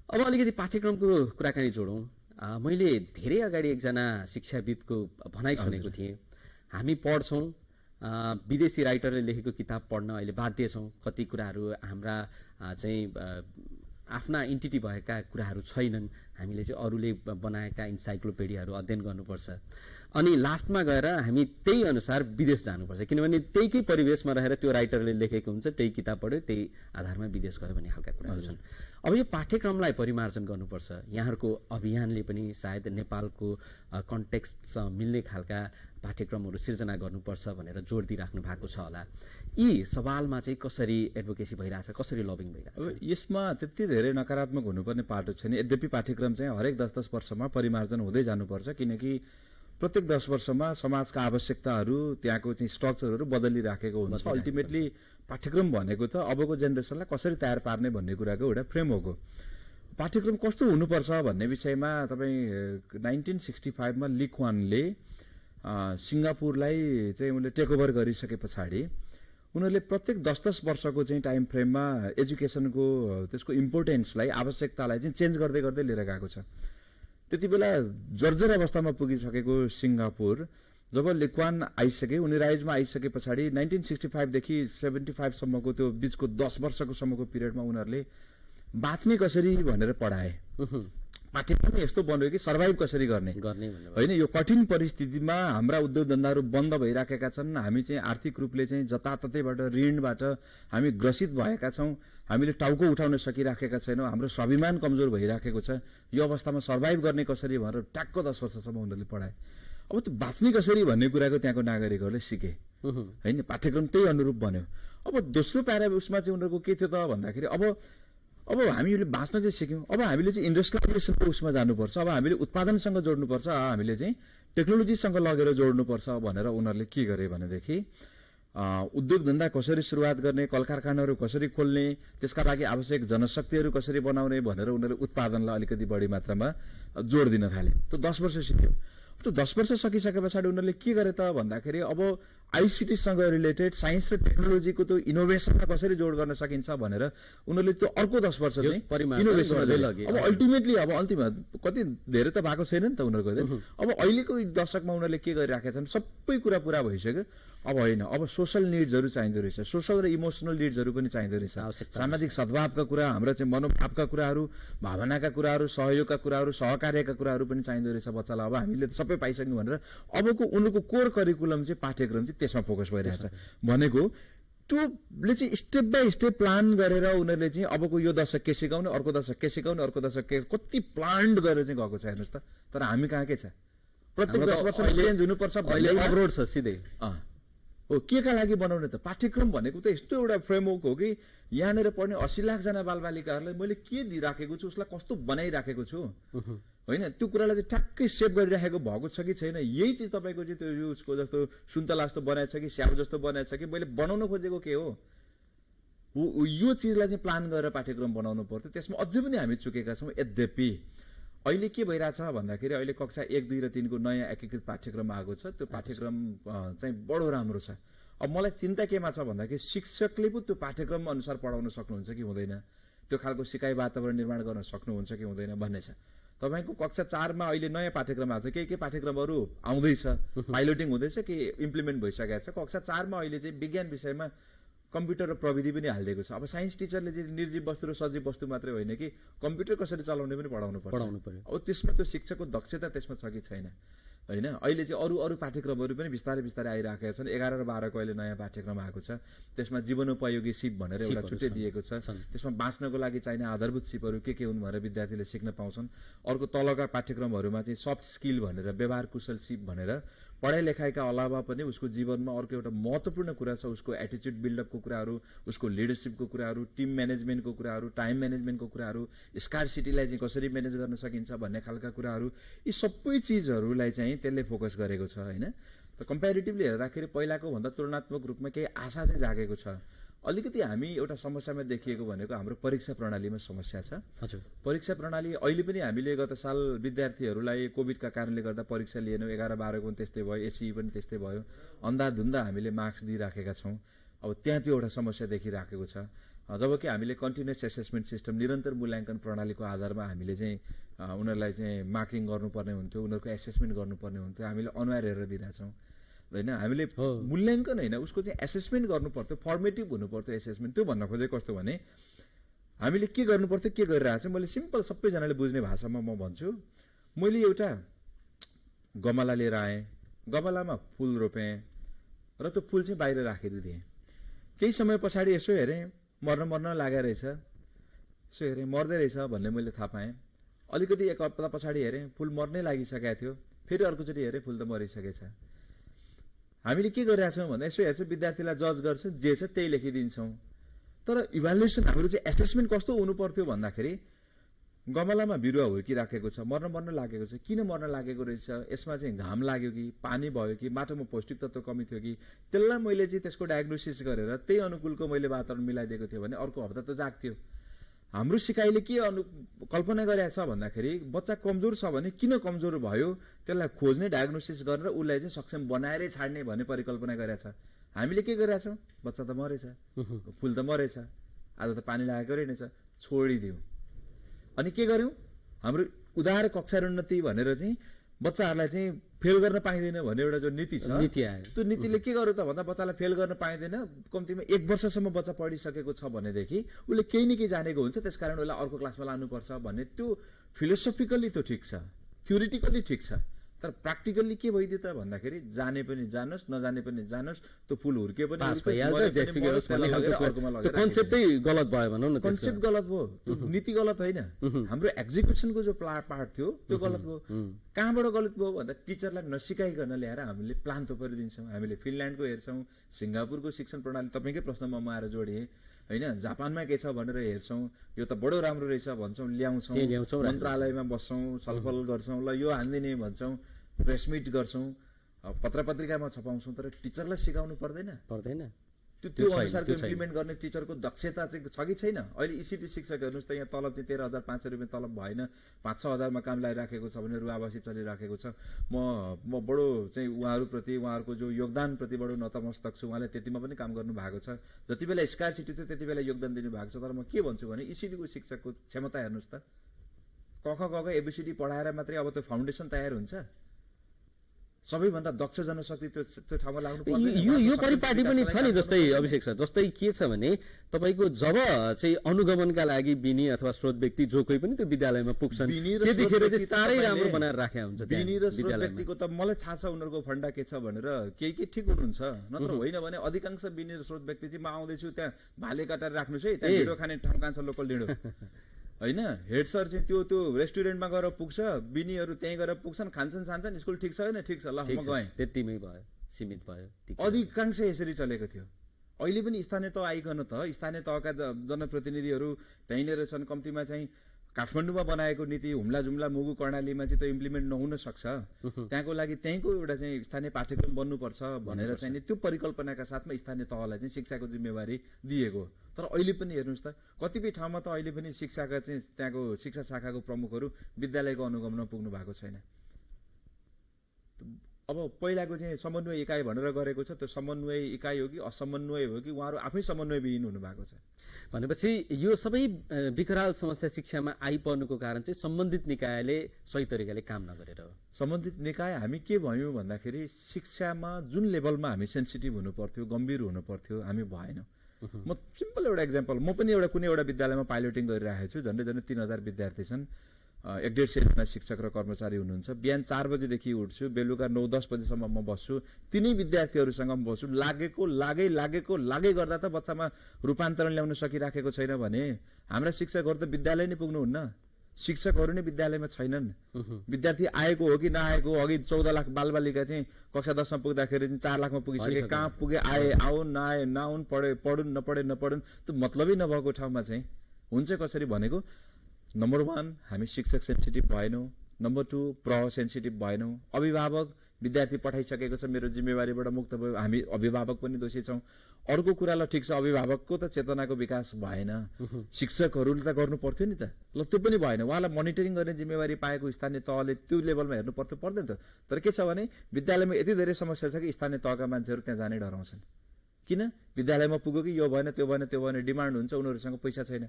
अब अलिकति पाठ्यक्रमको कुराकानी जोडौँ। मैले धेरै अगाडि एकजना शिक्षाविदको भनाइ सुनेको थिएँ। हामी पढ्छौँ, विदेशी राइटरले लेखेको किताब पढ्न अहिले बाध्य छौँ। कति कुराहरू हाम्रा चाहिँ आफ्ना इन्टिटी भएका कुराहरू छैनन्। हामीले चाहिँ अरूले बनाएका इन्साइक्लोपिडियाहरू अध्ययन गर्नुपर्छ। अनि लास्टमा गएर हामी त्यही अनुसार विदेश जानुपर्छ, किनभने त्यहीकै परिवेशमा रहेर त्यो राइटरले लेखेको हुन्छ, त्यही किताब पढ्यो, त्यही आधारमा विदेश गयो भन्ने खालका कुराहरू छन्। अब यो पाठ्यक्रमलाई परिमार्जन गर्नुपर्छ। यहाँहरूको अभियानले पनि सायद नेपालको कन्टेक्स्टसँग मिल्ने खालका पाठ्यक्रमहरू सिर्जना गर्नुपर्छ भनेर जोड दिइराख्नु भएको छ होला। यी सवालमा चाहिँ कसरी एडभोकेसी भइरहेछ, कसरी लबिङ भइरहेछ? अब यसमा त्यति धेरै नकारात्मक हुनुपर्ने पाटो छैन। यद्यपि पाठ्यक्रम चाहिँ हरेक 10-10 वर्षमा परिमार्जन हुँदै जानुपर्छ, किनकि प्रत्येक 10 वर्षमा समाजका आवश्यकताहरू, त्यहाँको चाहिँ स्ट्रक्चरहरू बदलिराखेको हुन्छ। अल्टिमेटली पाठ्यक्रम भनेको त अबको जेनेरेसनलाई कसरी तयार पार्ने भन्ने कुराको एउटा फ्रेमवर्क हो। पाठ्यक्रम कस्तो हुनुपर्छ भन्ने विषयमा तपाईँ 1965 ली क्वानले सिङ्गापुरलाई चाहिँ उनले टेक ओभर गरिसके पछाडि उनीहरूले प्रत्येक 10-10 वर्षको चाहिँ टाइम फ्रेममा एजुकेसनको त्यसको इम्पोर्टेन्सलाई, आवश्यकतालाई चाहिँ चेन्ज गर्दै गर्दै लिएर गएको छ। त्यति बेला जर्जर अवस्थामा पुगिसकेको सिङ्गापुर जब लेक्वान आइसके, उनी राइजमा आइसके पछाडि 1965 देखि 75 सम्मको त्यो बीचको 10 वर्षको सम्मको पिरियडमा उनीहरूले बाँच्ने कसरी भनेर पढाए। पाठ्यक्रम यस्तो बन्यो कि सर्भाइभ कसरी गर्ने होइन। यो कठिन परिस्थितिमा हाम्रा उद्योग धन्दाहरू बन्द भइराखेका छन्। हामी चाहिँ आर्थिक रूपले चाहिँ जताततैबाट ऋणबाट हामी ग्रसित भएका छौँ। हामीले टाउको उठाउन सकिराखेका छैनौँ। हाम्रो स्वाभिमान कमजोर भइराखेको छ। यो अवस्थामा सर्भाइभ गर्ने कसरी भनेर ट्याक्क 10 वर्षसम्म उनीहरूले पढाए। अब त्यो बाँच्ने कसरी भन्ने कुराको त्यहाँको नागरिकहरूले सिके होइन। पाठ्यक्रम त्यही अनुरूप बन्यो। अब दोस्रो प्यारा उसमा चाहिँ उनीहरूको के थियो त भन्दाखेरि अब हामीले बाँच्न चाहिँ सिक्यौँ। अब हामीले चाहिँ इन्डस्ट्रियलाइजेसनको उसमा जानुपर्छ। अब हामीले उत्पादनसँग जोड्नुपर्छ। हामीले चाहिँ टेक्नोलोजीसँग लगेर जोड्नुपर्छ भनेर उनीहरूले के गरे भनेदेखि उद्योग धन्दा कसरी सुरुवात गर्ने, कल कारखानाहरू कसरी खोल्ने, त्यसका लागि आवश्यक जनशक्तिहरू कसरी बनाउने भनेर उनीहरूले उत्पादनलाई अलिकति बढी मात्रामा जोड दिन थाले। त्यो 10 वर्ष सिक्यो। त्यो 10 वर्ष सकिसके पछाडि उनीहरूले के गरे त भन्दाखेरि अब आइसिटीसँग रिलेटेड साइन्स र टेक्नोलोजीको त्यो इनोभेसनमा कसरी जोड गर्न सकिन्छ भनेर उनीहरूले त्यो अर्को 10 वर्ष चाहिँ इनोभेसनमा लगे। अब अल्टिमेटली अब अन्तिममा कति धेरै त भएको छैन नि त उनीहरूको। अब अहिलेको दशकमा उनीहरूले के गरिराखेका छन्, सबै कुरा पुरा भइसक्यो। अब होइन, अब सोसल निड्सहरू चाहिँदो रहेछ, सोसल र इमोसनल निड्सहरू पनि चाहिँदो रहेछ। सामाजिक सद्भावका कुरा, हाम्रो चाहिँ मनोभावका कुराहरू, भावनाका कुराहरू, सहयोगका कुराहरू, सहकार्यका कुराहरू पनि चाहिँदो रहेछ बच्चालाई। अब हामीले सबै पाइसक्यौँ भनेर अबको उनीहरूको कोर करिकुलम चाहिँ पाठ्यक्रम चाहिँ त्यसमा फोकस भइरहेछ भनेको त्योले चाहिँ स्टेप बाई स्टेप प्लान गरेर उनीहरूले चाहिँ अबको यो दशक के सिकाउने, अर्को दशक के सिकाउने, अर्को दशक के, कति प्लान्ड गरेर चाहिँ गएको छ हेर्नुहोस् त। तर हामी कहाँ के छ, प्रत्येक 10 वर्षमा चेन्ज हुनुपर्छ भन्ने अवरोध छ सिधै। हो के का लागि बनाउने त? पाठ्यक्रम भनेको त यस्तो एउटा फ्रेमवर्क हो कि यहाँनिर पढ्ने 80 लाख जना बालबालिकाहरूलाई मैले के दिइराखेको छु, उसलाई कस्तो बनाइराखेको छु होइन। त्यो कुरालाई चाहिँ ठ्याक्कै सेभ गरिराखेको भएको छ कि छैन, यही चाहिँ तपाईँको चाहिँ त्यो उसको जस्तो सुन्तला जस्तो बनाएछ कि स्याउ जस्तो बनाएछ कि मैले बनाउन खोजेको के हो, यो चिजलाई चाहिँ प्लान गरेर पाठ्यक्रम बनाउनु पर्थ्यो। त्यसमा अझै पनि हामी चुकेका छौँ। यद्यपि अहिले के भइरहेछ भन्दाखेरि अहिले कक्षा 1, 2 र 3 को नयाँ एकीकृत पाठ्यक्रम आएको छ। त्यो पाठ्यक्रम चाहिँ बडो राम्रो छ। अब मलाई चिन्ता केमा छ भन्दाखेरि शिक्षकले पो त्यो पाठ्यक्रम अनुसार पढाउन सक्नुहुन्छ कि हुँदैन, त्यो खालको सिकाइ वातावरण निर्माण गर्न सक्नुहुन्छ कि हुँदैन भन्ने छ। तपाईँको कक्षा 4 मा अहिले नयाँ पाठ्यक्रम आएको छ, के पाठ्यक्रमहरू आउँदैछ, पाइलोटिङ हुँदैछ कि इम्प्लिमेन्ट भइसकेको छ। कक्षा 4 मा अहिले चाहिँ विज्ञान विषयमा कम्प्युटर र प्रविधि पनि हालिदिएको छ। अब साइन्स टिचरले चाहिँ निर्जीव वस्तु र सजीव वस्तु मात्रै होइन कि कम्प्युटर कसरी चलाउने पनि पढाउनु पर्यो। अब त्यसमा त्यो शिक्षकको दक्षता त्यसमा छ कि छैन होइन। अहिले चाहिँ अरू पाठ्यक्रमहरू पनि बिस्तारै बिस्तारै आइराखेका छन्। 11 र 12 को अहिले नयाँ पाठ्यक्रम आएको छ। त्यसमा जीवनोपयोगी सिप भनेर एउटा छुट्टै दिएको छ। त्यसमा बाँच्नको लागि चाहिने आधारभूत सिपहरू के हुन् भनेर विद्यार्थीले सिक्न पाउँछन्। अर्को तलका पाठ्यक्रमहरूमा चाहिँ सफ्ट स्किल भनेर, व्यवहार कुशल सिप भनेर पढाइ लेखाइका अलावा पनि उसको जीवनमा अर्को एउटा महत्त्वपूर्ण कुरा छ, उसको एटिच्युड बिल्डअपको कुराहरू, उसको लिडरसिपको कुराहरू, टिम म्यानेजमेन्टको कुराहरू, टाइम म्यानेजमेन्टको कुराहरू, स्कार्सिटीलाई चाहिँ कसरी म्यानेज गर्न सकिन्छ भन्ने खालका कुराहरू, यी सबै चिजहरूलाई चाहिँ त्यसले फोकस गरेको छ होइन। त कम्पेरिटिभली हेर्दाखेरि पहिलाको भन्दा तुलनात्मक रूपमा केही आशा चाहिँ जागेको छ। अलिकति हामी एउटा समस्यामा देखिएको भनेको हाम्रो परीक्षा प्रणालीमा समस्या छ। हजुर, परीक्षा प्रणाली अहिले पनि हामीले गत साल विद्यार्थीहरूलाई कोभिडका कारणले गर्दा परीक्षा लिएनौँ। 11-12 को पनि त्यस्तै भयो, एसई पनि त्यस्तै भयो। अन्धाधुन्दा हामीले मार्क्स दिइराखेका छौँ। अब त्यहाँ त्यो एउटा समस्या देखिराखेको छ। जबकि हामीले कन्टिन्युस एसेसमेन्ट सिस्टम निरन्तर मूल्याङ्कन प्रणालीको आधारमा हामीले चाहिँ उनीहरूलाई चाहिँ मार्किङ गर्नुपर्ने हुन्थ्यो, उनीहरूको एसेसमेन्ट गर्नुपर्ने हुन्थ्यो, हामीले अनुहार हेरेर दिइरहेछौँ होइन। हामीले मूल्याङ्कन होइन, उसको चाहिँ एसेसमेन्ट गर्नु पर्थ्यो, फर्मेटिभ हुनु पर्थ्यो एसेसमेन्ट। त्यो भन्न खोजेको कस्तो भने हामीले के गर्नु पर्थ्यो, के गरिरहेको छ, मैले सिम्पल सबैजनाले बुझ्ने भाषामा म भन्छु। मैले एउटा गमला लिएर आएँ, गमलामा फुल रोपेँ र त्यो फुल चाहिँ बाहिर राखिदिएँ। केही समय पछाडि यसो हेरेँ, मर्न लागेको रहेछ, यसो हेरेँ मर्दै रहेछ भन्ने मैले थाहा पाएँ। अलिकति एक हप्ता पछाडि हेरेँ फुल मर्नै लागिसकेको थियो, फेरि अर्कोचोटि हेरेँ फुल त मरिसकेछ। हामीले के गरिरहेछौँ भन्दा यसो हेर्छौँ, विद्यार्थीलाई जज गर्छौँ, जे छ त्यही लेखिदिन्छौँ। तर इभ्यालुएसन हाम्रो चाहिँ एसेसमेन्ट कस्तो हुनु पर्थ्यो भन्दाखेरि गमलामा बिरुवा हुर्किराखेको छ, मर्न लागेको छ, किन मर्न लागेको रहेछ, यसमा चाहिँ घाम लाग्यो कि, पानी भयो कि, माटोमा पौष्टिक तत्त्व कमी थियो कि, त्यसलाई मैले चाहिँ त्यसको डायग्नोसिस गरेर त्यही अनुकूलको मैले वातावरण मिलाइदिएको थियो भने अर्को हप्ता त जाग्थ्यो। हाम्रो सिकाइले के कल्पना गरेको छ भन्दाखेरि बच्चा कमजोर छ भने किन कमजोर भयो त्यसलाई खोज्ने, डायग्नोसिस गरेर उसलाई चाहिँ सक्षम बनाएरै छाड्ने भन्ने परिकल्पना गरेको छ। हामीले के गरिरहेछौँ, बच्चा त मरेछ, फुल त मरेछ, आज त पानी लागेको रहेछ, छोडिदिउँ। अनि के गर्यौँ, हाम्रो उदार कक्षारोन्नति भनेर चाहिँ बच्चाहरूलाई चाहिँ फेल गर्न पाइँदैन भन्ने एउटा जो नीति छ, त्यो नीतिले के गर्यो त भन्दा बच्चालाई फेल गर्न पाइँदैन, कम्तीमा 1 वर्षसम्म बच्चा पढिसकेको छ भनेदेखि उसले केही न केही जानेको हुन्छ, त्यसकारण उसलाई अर्को क्लासमा लानुपर्छ भन्ने त्यो फिलोसोफिकल्ली त्यो ठिक छ, थ्योरिटिकल्ली ठिक छ। तर प्र्याक्टिकल्ली के भइदियो त भन्दाखेरि जाने पनि जानुहोस्, नजाने पनि जानुहोस्, त्यो फुल हुर्कियो पनि कन्सेप्टै गलत भयो भनौँ न। कन्सेप्ट गलत भयो, त्यो नीति गलत होइन, हाम्रो एक्जिक्युसनको जो पार्ट थियो त्यो गलत भयो। कहाँबाट गलत भयो भन्दा टिचरलाई नसिकाइकन ल्याएर हामीले प्लान थोपरिदिन्छौँ। हामीले फिनल्यान्डको हेर्छौँ, सिङ्गापुरको शिक्षण प्रणाली, तपाईँकै प्रश्नमा म आएर जोडेँ होइन, जापानमा के छ भनेर हेर्छौँ, यो त बडो राम्रो रहेछ भन्छौँ, ल्याउँछौँ, मन्त्रालयमा बस्छौँ, छलफल गर्छौँ, ल यो हान्दिने भन्छौँ, प्रेस मिट गर्छौँ, पत्र पत्रिकामा छपाउँछौँ, तर टिचरलाई सिकाउनु पर्दैन। त्यो अनुसारको इम्प्लिमेन्ट गर्ने टिचरको दक्षता चाहिँ छ कि छैन। अहिले इसिटी शिक्षक हेर्नुहोस् त, यहाँ तलब चाहिँ 13,500 रुपियाँ तलब भएन, 5-6 हजारमा काम लगाइराखेको छ भने रुवावासी चलिराखेको छ। म बडो चाहिँ उहाँहरूप्रति, उहाँहरूको जो योगदानप्रति बडो नतमस्तक छु। उहाँले त्यतिमा पनि काम गर्नु भएको छ, जति बेला स्कार्सिटी थियो त्यति बेला योगदान दिनुभएको छ। तर म के भन्छु भने इसिटीको शिक्षकको क्षमता हेर्नुहोस् त, क ख ग घ एबिसिडी पढाएर मात्रै अब त्यो फाउन्डेसन तयार हुन्छ? सबैभन्दा दक्ष जनशक्ति त्यो ठाउँमा लाग्नु पर्दैन। यो परिपाटी पनि छ नि, जस्तै अभिषेक सर, जस्तै के छ भने तपाईँको जब चाहिँ अनुगमनका लागि बिनी अथवा स्रोत व्यक्ति जो कोही पनि त्यो विद्यालयमा पुग्छन्, त्यतिखेर चाहिँ साह्रै राम्रो बनाएर राखेका हुन्छ। बिनी र स्रोत व्यक्तिको त मलाई थाहा छ उनीहरूको फन्डा के छ भनेर, केही ठिक हुनुहुन्छ, नत्र होइन भने अधिकांश बिनी र स्रोत व्यक्ति चाहिँ म आउँदैछु त्यहाँ भाले काटेर राख्नुहोस् है, त्यहाँ ढिँडो खाने ठाउँ कहाँ छ, लोकल ढिँडो होइन। हेड सर चाहिँ त्यो रेस्टुरेन्टमा गएर पुग्छ, बिनीहरू त्यहीँ गएर पुग्छन्, खान्छन्, स्कुल ठिक छ होइन, ठिक छ, ल म गएँ, त्यतिमै भयो, सीमित भयो। अधिकांश यसरी चलेको थियो। अहिले पनि स्थानीय तह आइकन त स्थानीय तहका जनप्रतिनिधिहरू त्यहीँनिर छन्। कम्तीमा चाहिँ काठमाडौँमा बनाएको नीति हुम्ला जुम्ला मुगु कर्णालीमा चाहिँ त्यो इम्प्लिमेन्ट नहुन सक्छ, त्यहाँको लागि त्यहीँको एउटा चाहिँ स्थानीय पाठ्यक्रम बन्नुपर्छ भनेर चाहिँ त्यो परिकल्पनाका साथमा स्थानीय तहलाई चाहिँ शिक्षाको जिम्मेवारी दिएको। तर अहिले पनि हेर्नुहोस् त, कतिपय ठाउँमा त अहिले पनि शिक्षाका चाहिँ त्यहाँको शिक्षा शाखाको प्रमुखहरू विद्यालयको अनुगमनमा पुग्नु भएको छैन। अब पहिलाको चाहिँ समन्वय इकाइ भनेर गरेको छ, त्यो समन्वय इकाइ हो कि असमन्वय हो कि उहाँहरू आफै समन्वयविहीन हुनु भएको छ। भनेपछि यो सबै विकराल समस्या शिक्षामा आइपर्नुको कारण चाहिँ सम्बन्धित निकायले सही तरिकाले काम नगरेर हो। सम्बन्धित निकाय हामी के भयौँ भन्दाखेरि शिक्षामा जुन लेभलमा हामी सेन्सिटिभ हुनु पर्थ्यो, गम्भीर हुनु पर्थ्यो, हामी भएनौँ। म सिम्पल एउटा एक्जाम्पल, म पनि कुनै एउटा विद्यालयमा पाइलटिङ गरिरहेको छु, झन्डै 3,000 विद्यार्थी छन्, 150 जना शिक्षक र कर्मचारी हुनुहुन्छ। बिहान 4 बजेदेखि उठ्छु, बेलुका 9-10 बजेसम्म म बस्छु, तिनै विद्यार्थीहरूसँग म बस्छु। लागेको गर्दा त बच्चामा रूपान्तरण ल्याउन सकिराखेको छैन भने हाम्रा शिक्षकहरू त विद्यालय नै पुग्नुहुन्न, शिक्षकहरू नै विद्यालयमा छैनन्। विद्यार्थी आएको हो कि नआएको हो। अघि 14 लाख बालबालिका चाहिँ कक्षा 10मा पुग्दाखेरि चाहिँ 4 लाखमा पुगिसके, कहाँ पुगे, आउन् नआए नआउन्, पढुन् नपढुन्, त्यो मतलबै नभएको ठाउँमा चाहिँ हुन्छ कसरी भनेको। नम्बर 1 हामी शिक्षक सेन्सिटिभ भएनौँ, नम्बर 2 प्रह सेन्सिटिभ भएनौँ, अभिभावक विद्यार्थी पठाइसकेको छ मेरो जिम्मेवारीबाट मुक्त भयो, हामी अभिभावक पनि दोषी छौँ। अर्को कुरा ल ठिक छ, अभिभावकको त चेतनाको विकास भएन, शिक्षकहरूले त गर्नु पर्थ्यो नि त, ल त्यो पनि भएन। उहाँलाई मोनिटरिङ गर्ने जिम्मेवारी पाएको स्थानीय तहले त्यो लेभलमा हेर्नु पर्थ्यो, पर्दैन त। तर के छ भने विद्यालयमा यति धेरै समस्या छ कि स्थानीय तहका मान्छेहरू त्यहाँ जानै डराउँछन्। किन विद्यालयमा पुग्यो कि यो भएन त्यो भएन त्यो भएन डिमान्ड हुन्छ, उनीहरूसँग पैसा छैन।